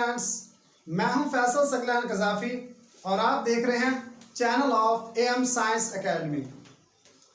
Students, मैं हूं Faisal Saqlain Gaddafi और आप देख रहे हैं channel of M science academy.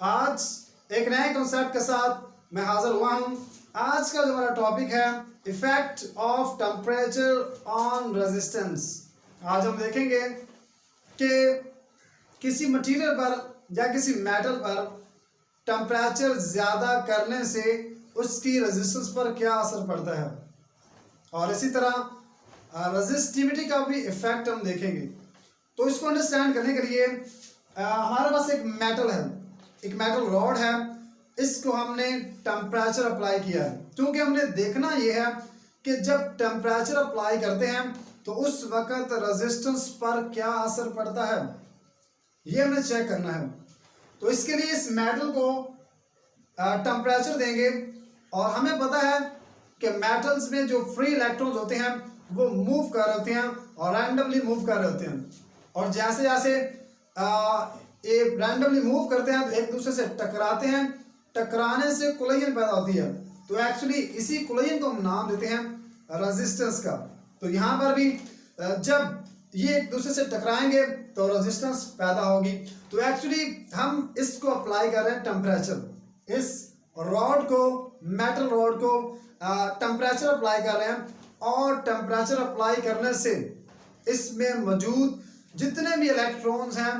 आज एक नए कॉन्सेप्ट के साथ मैं हाजिर हुआ हूं। आज का जो हमारा टॉपिक है effect of temperature on resistance. आज हम देखेंगे कि किसी मटेरियल पर या किसी मेटल पर टेम्परेचर ज़्यादा करने से उसकी रेजिस्टेंस पर क्या असर पड़ता है, और इसी तरह रेजिस्टिविटी का भी इफेक्ट हम देखेंगे। तो इसको अंडरस्टैंड करने के लिए हमारे पास एक मेटल है, एक मेटल रॉड है। इसको हमने टेम्परेचर अप्लाई किया है, क्योंकि हमने देखना ये है कि जब टेम्परेचर अप्लाई करते हैं तो उस वक़्त रेजिस्टेंस पर क्या असर पड़ता है, ये हमें चेक करना है। तो इसके लिए इस मेटल को टेम्परेचर देंगे, और हमें पता है कि मेटल्स में जो फ्री इलेक्ट्रॉन्स होते हैं वो मूव कर रहे होते हैं और रैंडमली मूव कर रहे होते हैं, और जैसे जैसे ये रैंडमली मूव करते हैं तो एक दूसरे से टकराते हैं। टकराने से कोलिजन पैदा होती है, तो एक्चुअली इसी कोलिजन को हम नाम देते हैं रेजिस्टेंस का। तो यहाँ पर भी जब ये एक दूसरे से टकराएंगे तो रेजिस्टेंस पैदा होगी। तो एक्चुअली हम इसको अप्लाई कर रहे हैं टेम्परेचर, इस रॉड को, मेटल रॉड को टेम्परेचर अप्लाई कर रहे हैं, और टेम्परेचर अप्लाई करने से इसमें मौजूद जितने भी इलेक्ट्रॉन्स हैं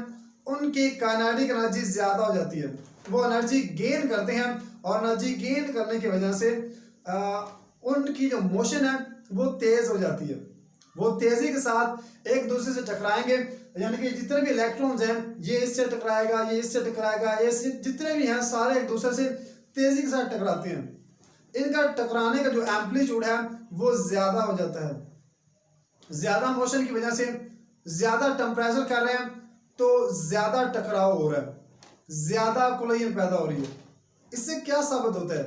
उनकी काइनेटिक एनर्जी ज़्यादा हो जाती है, वो एनर्जी गेन करते हैं, और एनर्जी गेन करने की वजह से उनकी जो मोशन है वो तेज़ हो जाती है। वो तेज़ी के साथ एक दूसरे से टकराएंगे, यानी कि जितने भी इलेक्ट्रॉन्स हैं ये इससे टकराएगा, ये इससे टकराएगा, ये जितने भी हैं सारे एक दूसरे से तेज़ी के साथ टकराते हैं। इनका टकराने का जो एम्पलीट्यूड है वो ज़्यादा हो जाता है। ज़्यादा मोशन की वजह से ज़्यादा टेम्परेचर कर रहे हैं तो ज़्यादा टकराव हो रहा है, ज़्यादा कोलिजन पैदा हो रही है। इससे क्या साबित होता है?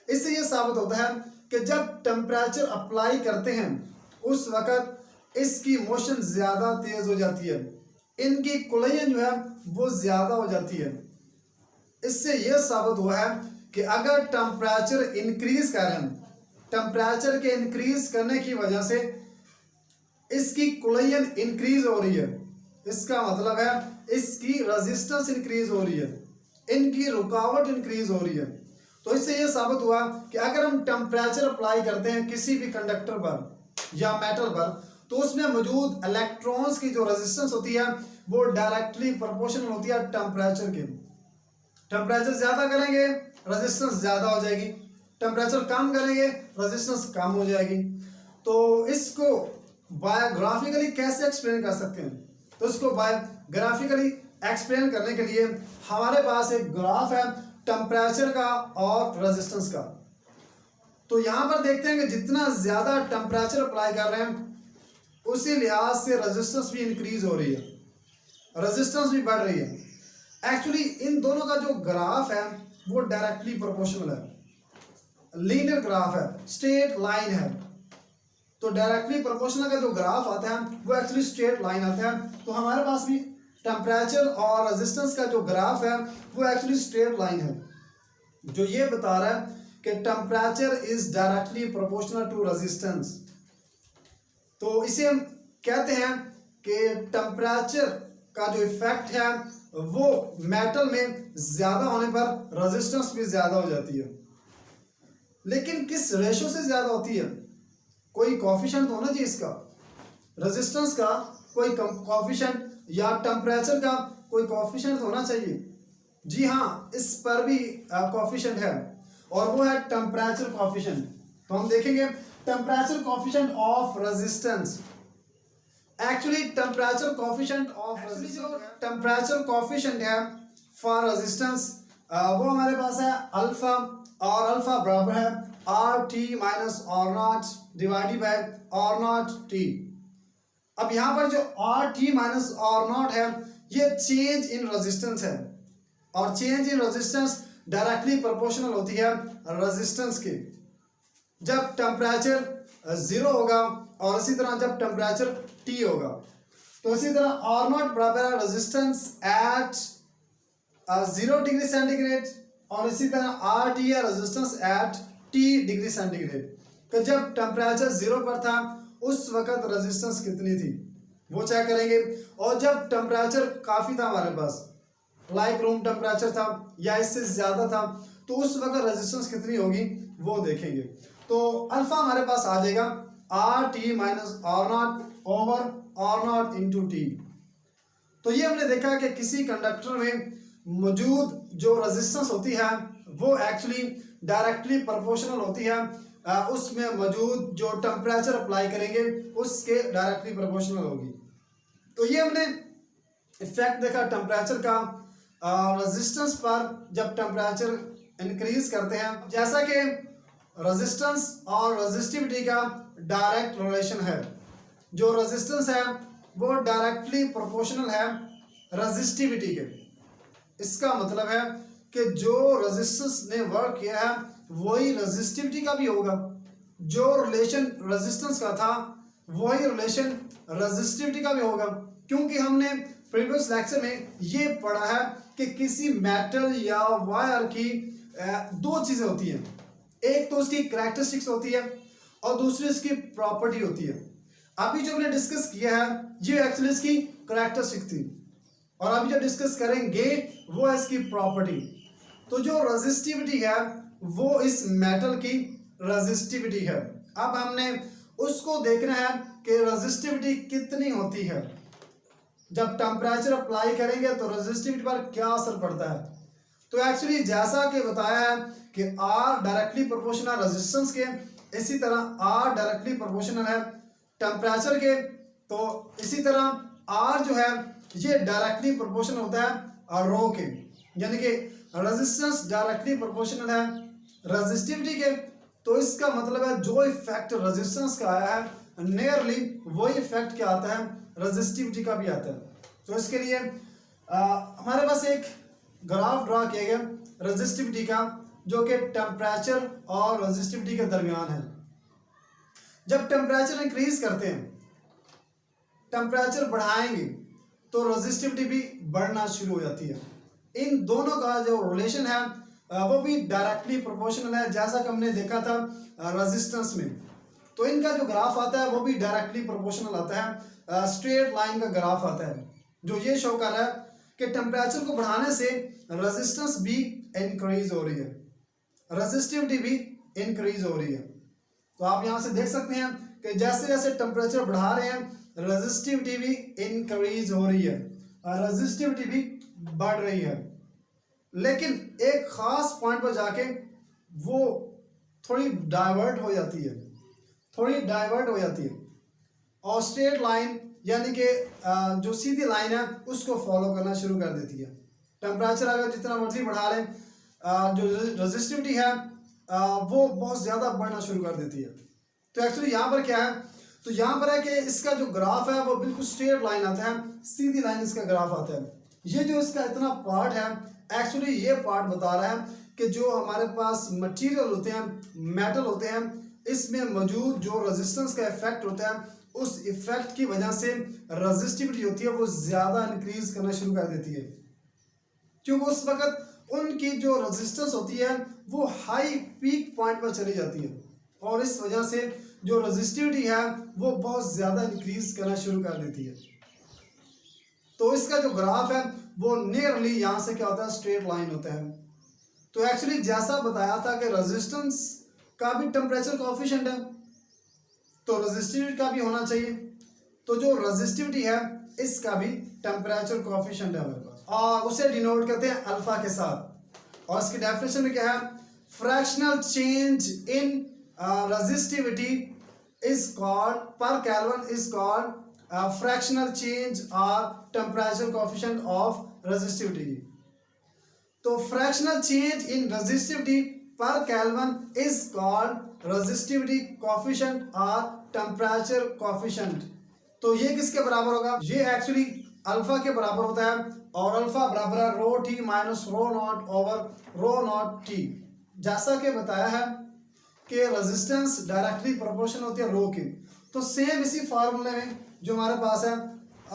इससे ये साबित होता है कि जब टेम्परेचर अप्लाई करते हैं उस वक़्त इसकी मोशन ज़्यादा तेज़ हो जाती है, इनकी कोलिजन जो है वो ज़्यादा हो जाती है। इससे यह साबित हुआ है कि अगर टेम्परेचर इंक्रीज करें, टेम्परेचर के इंक्रीज करने की वजह से इसकी कोलिजन इंक्रीज हो रही है, इसका मतलब है इसकी रेजिस्टेंस इंक्रीज हो रही है, इनकी रुकावट इंक्रीज हो रही है। तो इससे यह साबित हुआ कि अगर हम टेम्परेचर अप्लाई करते हैं किसी भी कंडक्टर पर या मेटल पर, तो उसमें मौजूद इलेक्ट्रॉन्स की जो रेजिस्टेंस होती है वो डायरेक्टली प्रोपोर्शनल होती है टेम्परेचर के। टेम्परेचर ज़्यादा करेंगे रेजिस्टेंस ज़्यादा हो जाएगी, टेम्परेचर कम करेंगे रेजिस्टेंस कम हो जाएगी। तो इसको बायोग्राफिकली कैसे एक्सप्लेन कर सकते हैं? तो इसको बायोग्राफिकली एक्सप्लेन करने के लिए हमारे पास एक ग्राफ है टेम्परेचर का और रेजिस्टेंस का। तो यहाँ पर देखते हैं कि जितना ज़्यादा टेम्परेचर अप्लाई कर रहे हैं उसी लिहाज से रेजिस्टेंस भी इंक्रीज हो रही है, रेजिस्टेंस भी बढ़ रही है। एक्चुअली इन दोनों का जो ग्राफ है वो डायरेक्टली प्रोपोर्शनल है, लीनियर ग्राफ है, स्ट्रेट लाइन है। तो डायरेक्टली प्रोपोर्शनल का जो ग्राफ आता है वो एक्चुअली स्ट्रेट लाइन आता है। तो हमारे पास भी टेम्परेचर और रेजिस्टेंस का जो ग्राफ है वो एक्चुअली स्ट्रेट लाइन है, जो ये बता रहा है कि temperature is directly proportional to resistance. तो इसे हम कहते हैं कि टेम्परेचर का जो इफेक्ट है वो मेटल में ज़्यादा होने पर रेजिस्टेंस भी ज़्यादा हो जाती है। लेकिन किस रेशो से ज़्यादा होती है? कोई कोफिशिएंट होना चाहिए इसका, रेजिस्टेंस का कोई कोफिशिएंट या टेम्परेचर का कोई कोफिशिएंट होना चाहिए। जी हाँ, इस पर भी कोफिशिएंट है, और वो है टेम्परेचर कोफिशिएंट। तो हम देखेंगे temperature coefficient of resistance. Actually temperature coefficient of resistance, temperature coefficient है फॉर रेजिस्टेंस, वो हमारे पास है अल्फा, और अल्फा बराबर है R T minus R naught divided by R naught T. अब यहाँ पर जो R T minus R naught है ये चेंज इन रेजिस्टेंस है, और change in resistance directly proportional होती है रेजिस्टेंस के। जब टेम्परेचर 0 होगा और इसी तरह जब टेम्परेचर T होगा, तो इसी तरह आर नॉट बराबर है रेजिस्टेंस एट 0 डिग्री सेंटीग्रेड, और इसी तरह आर टी है resistance at T degree centigrade. तो जब टेम्परेचर 0 पर था उस वक्त रेजिस्टेंस कितनी थी वो चेक करेंगे। और जब टेम्परेचर काफ़ी था हमारे पास, लाइक रूम टेम्परेचर था या इससे ज़्यादा था, तो उस वक्त रेजिस्टेंस कितनी होगी वो देखेंगे। तो अल्फा हमारे पास आ जाएगा R T minus R naught over R naught into T. तो ये हमने देखा कि किसी कंडक्टर में मौजूद जो रेजिस्टेंस होती है वो एक्चुअली डायरेक्टली प्रोपोर्शनल होती है उसमें मौजूद जो टेम्परेचर अप्लाई करेंगे उसके डायरेक्टली प्रोपोर्शनल होगी। तो ये हमने इफेक्ट देखा टेम्परेचर का रेजिस्टेंस पर जब टेम्परेचर इंक्रीज करते हैं, जैसा कि रेजिस्टेंस और रेजिस्टिविटी का डायरेक्ट रिलेशन है। जो रेजिस्टेंस है वो डायरेक्टली प्रोपोर्शनल है रेजिस्टिविटी के। इसका मतलब है कि जो रेजिस्टेंस ने वर्क किया है वही रेजिस्टिविटी का भी होगा। जो रिलेशन रेजिस्टेंस का था वही रिलेशन रेजिस्टिविटी का भी होगा, क्योंकि हमने प्रीवियस लेक्चर में ये पढ़ा है कि किसी मेटल या वायर की दो चीज़ें होती हैं। एक तो उसकी करैक्टरिस्टिक्स होती है और दूसरी उसकी प्रॉपर्टी होती है। अभी जो हमने डिस्कस किया है ये एक्चुअली इसकी करैक्टरिस्टिक थी, और अभी जो डिस्कस करेंगे वो है इसकी प्रॉपर्टी। तो जो रेजिस्टिविटी है वो इस मेटल की रेजिस्टिविटी है। अब हमने उसको देखना है कि रेजिस्टिविटी कितनी होती है। जब टेम्परेचर अप्लाई करेंगे तो रेजिस्टिविटी पर क्या असर पड़ता है। तो एक्चुअली जैसा कि बताया है कि R डायरेक्टली प्रोपोर्शनल रेजिस्टेंस के, इसी तरह R डायरेक्टली प्रोपोर्शनल है टेम्परेचर के। तो इसी तरह R जो है ये डायरेक्टली प्रोपोर्शनल होता है रो के, यानी कि रेजिस्टेंस डायरेक्टली प्रोपोर्शनल है रेजिस्टिविटी के। तो इसका मतलब है जो इफेक्ट रेजिस्टेंस का आया है नियरली वही इफेक्ट क्या आता है रेजिस्टिविटी का भी आता है। तो इसके लिए हमारे पास एक ग्राफ ड्रा किया गया रेजिस्टिविटी का, जो कि टेम्परेचर और रेजिस्टिविटी के दरमियान है। जब टेम्परेचर इंक्रीज करते हैं, टेम्परेचर बढ़ाएंगे तो रेजिस्टिविटी भी बढ़ना शुरू हो जाती है। इन दोनों का जो रिलेशन है वो भी डायरेक्टली प्रोपोर्शनल है, जैसा कि हमने देखा था रेजिस्टेंस में। तो इनका जो ग्राफ आता है वो भी डायरेक्टली प्रोपोर्शनल आता है, स्ट्रेट लाइन का ग्राफ आता है जो ये शो कर रहा है कि टेम्परेचर को बढ़ाने से रेजिस्टेंस भी इंक्रीज हो रही है, रेजिस्टिविटी भी इंक्रीज हो रही है। तो आप यहाँ से देख सकते हैं कि जैसे जैसे टेम्परेचर बढ़ा रहे हैं रेजिस्टिविटी भी इंक्रीज हो रही है और रेजिस्टिविटी भी बढ़ रही है। लेकिन एक खास पॉइंट पर जाके वो थोड़ी डाइवर्ट हो जाती है, और स्ट्रेट लाइन यानी कि जो सीधी लाइन है उसको फॉलो करना शुरू कर देती है। टेम्परेचर अगर जितना मर्जी बढ़ा लें, जो रेजिस्टिविटी है वो बहुत ज़्यादा बढ़ना शुरू कर देती है। तो एक्चुअली यहाँ पर क्या है, तो यहाँ पर है कि इसका जो ग्राफ है वो बिल्कुल स्ट्रेट लाइन आता है, सीधी लाइन इसका ग्राफ आता है। ये जो इसका इतना पार्ट है एक्चुअली ये पार्ट बता रहा है कि जो हमारे पास मटेरियल होते हैं, मेटल होते हैं, इसमें मौजूद जो रेजिस्टेंस का इफेक्ट होता है उस इफेक्ट की वजह से रेजिस्टिविटी होती है वो ज़्यादा इंक्रीज करना शुरू कर देती है, क्योंकि उस वक्त उनकी जो रेजिस्टेंस होती है वो हाई पीक पॉइंट पर चली जाती है, और इस वजह से जो रेजिस्टिविटी है वो बहुत ज़्यादा इंक्रीज करना शुरू कर देती है। तो इसका जो ग्राफ है वो नियरली यहाँ से क्या होता है, स्ट्रेट लाइन होता है। तो एक्चुअली जैसा बताया था कि रेजिस्टेंस का भी टेम्परेचर कोएफिशिएंट है तो रेजिस्टिविटी का भी होना चाहिए। तो जो रेजिस्टिविटी है इसका भी टेम्परेचर कोएफिशिएंट है हमारे पास, और उसे डिनोट करते हैं अल्फा के साथ। और इसकी डेफिनेशन में क्या है, fractional change in resistivity is called पर kelvin is called fractional change or temperature coefficient of resistivity. तो fractional change in resistivity per Kelvin is called resistivity coefficient or temperature coefficient. तो ये किसके बराबर होगा, ये एक्चुअली अल्फा के बराबर होता है, और अल्फा बराबर है rho T minus rho naught over rho naught T. जैसा कि बताया है कि रेजिस्टेंस डायरेक्टली प्रोपोर्शनल होती है रो की, तो सेम इसी फार्मूले में जो हमारे पास है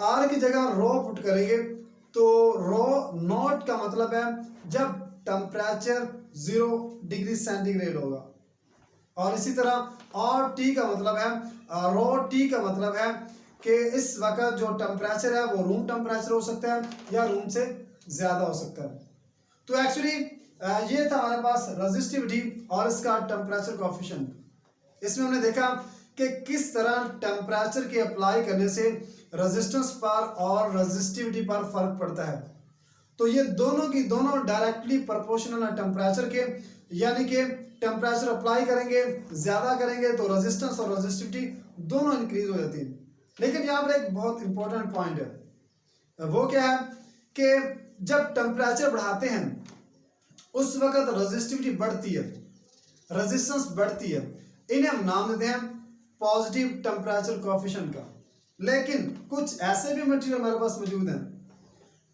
आर की जगह रो पुट करेंगे तो रो नॉट का मतलब है जब टेम्परेचर 0 डिग्री सेंटीग्रेड होगा, और इसी तरह और टी का मतलब है, रो टी का मतलब है कि इस वक्त जो टेम्परेचर है वो रूम टेम्परेचर हो सकता है या रूम से ज़्यादा हो सकता है। तो एक्चुअली ये था हमारे पास रेजिस्टिविटी और इसका टेम्परेचर कोएफिशिएंट। इसमें हमने देखा कि किस तरह टेम्परेचर के अप्लाई करने से रेजिस्टेंस पर और रेजिस्टिविटी पर फर्क पड़ता है। तो ये दोनों की दोनों डायरेक्टली प्रोपोर्शनल है टेम्परेचर के, यानी कि टेम्परेचर अप्लाई करेंगे, ज़्यादा करेंगे तो रेजिस्टेंस और रेजिस्टिविटी दोनों इंक्रीज हो जाती है। लेकिन यहाँ पर एक बहुत इंपॉर्टेंट पॉइंट है, वो क्या है कि जब टेम्परेचर बढ़ाते हैं उस वक्त रेजिस्टिविटी बढ़ती है, रेजिस्टेंस बढ़ती है। इन्हें हम नाम देते हैं पॉजिटिव टेम्परेचर कोएफिशिएंट का। लेकिन कुछ ऐसे भी मटेरियल हमारे पास मौजूद हैं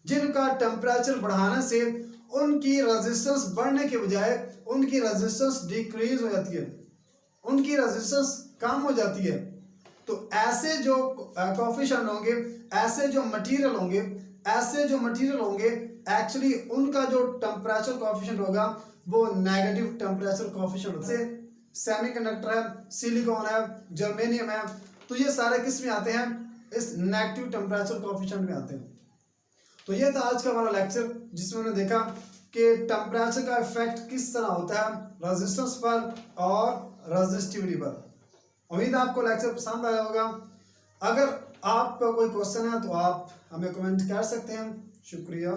जिनका टेम्परेचर बढ़ाने से उनकी रेजिस्टेंस बढ़ने के बजाय उनकी रेजिस्टेंस डिक्रीज हो जाती है, उनकी रेजिस्टेंस कम हो जाती है। तो ऐसे जो कोएफिशिएंट होंगे, ऐसे जो मटेरियल होंगे एक्चुअली उनका जो टेम्परेचर कोएफिशिएंट होगा वो नेगेटिव टेम्परेचर कोएफिशिएंट से सेमीकंडक्टर है, सिलिकॉन है, जर्मेनियम है, तो ये सारे किस में आते हैं, इस नेगेटिव टेम्परेचर कोएफिशिएंट में आते हैं। तो ये था आज का हमारा लेक्चर जिसमें हमने देखा कि टेम्परेचर का इफेक्ट किस तरह होता है रेजिस्टेंस पर और रेजिस्टिविटी पर। उम्मीद है आपको लेक्चर पसंद आया होगा। अगर आपका कोई क्वेश्चन है तो आप हमें कमेंट कर सकते हैं। शुक्रिया।